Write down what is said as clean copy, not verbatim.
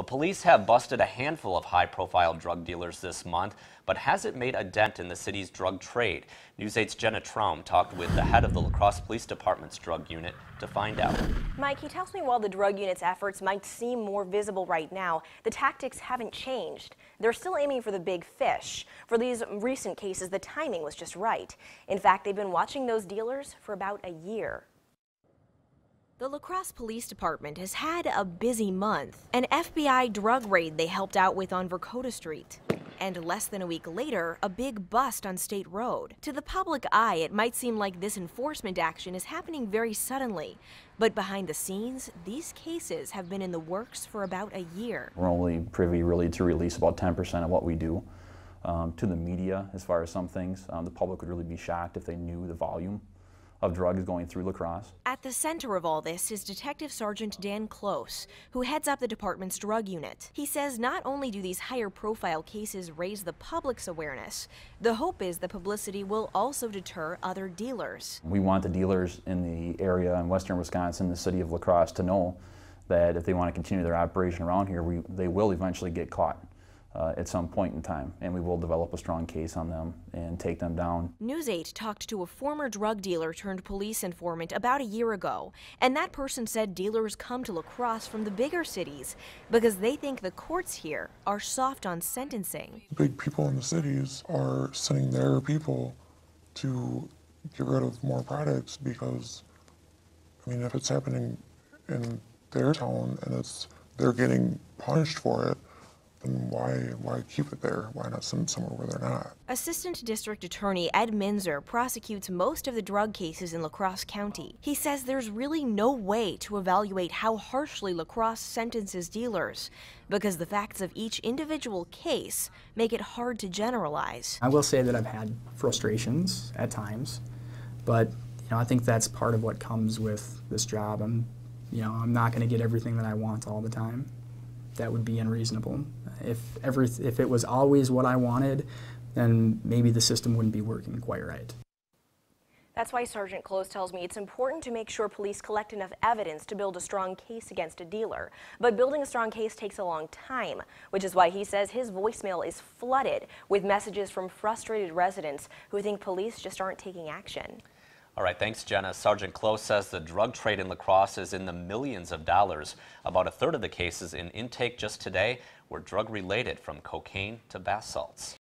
Police have busted a handful of high-profile drug dealers this month, but has it made a dent in the city's drug trade? News 8's Jenna Traum talked with the head of the La Crosse Police Department's drug unit to find out. Mike, he tells me while the drug unit's efforts might seem more visible right now, the tactics haven't changed. They're still aiming for the big fish. For these recent cases, the timing was just right. In fact, they've been watching those dealers for about a year. The La Crosse Police Department has had a busy month. An FBI drug raid they helped out with on Vercoda Street. And less than a week later, a big bust on State Road. To the public eye, it might seem like this enforcement action is happening very suddenly. But behind the scenes, these cases have been in the works for about a year. We're only privy really to release about 10% of what we do to the media as far as some things. The public would really be shocked if they knew the volume of drugs going through La Crosse. At the center of all this is Detective Sergeant Dan Crosse, who heads up the department's drug unit. He says not only do these higher profile cases raise the public's awareness, the hope is the publicity will also deter other dealers. We want the dealers in the area in western Wisconsin, the city of La Crosse, to know that if they want to continue their operation around here, they will eventually get caught at some point in time, and we will develop a strong case on them and take them down. News 8 talked to a former drug dealer turned police informant about a year ago, and that person said dealers come to La Crosse from the bigger cities because they think the courts here are soft on sentencing. Big people in the cities are sending their people to get rid of more products because, I mean, if it's happening in their town and they're getting punished for it, then why keep it there? Why not send it somewhere where they're not? Assistant District Attorney Ed Minzer prosecutes most of the drug cases in La Crosse County. He says there's really no way to evaluate how harshly La Crosse sentences dealers because the facts of each individual case make it hard to generalize. I will say that I've had frustrations at times, but I think that's part of what comes with this job. I'm not going to get everything that I want all the time. That would be unreasonable. If it was always what I wanted, then maybe the system wouldn't be working quite right. That's why Sergeant Crosse tells me it's important to make sure police collect enough evidence to build a strong case against a dealer. But building a strong case takes a long time, which is why he says his voicemail is flooded with messages from frustrated residents who think police just aren't taking action. All right, thanks, Jenna. Sergeant Crosse says the drug trade in La Crosse is in the millions of dollars. About a third of the cases in intake just today were drug-related, from cocaine to bath salts.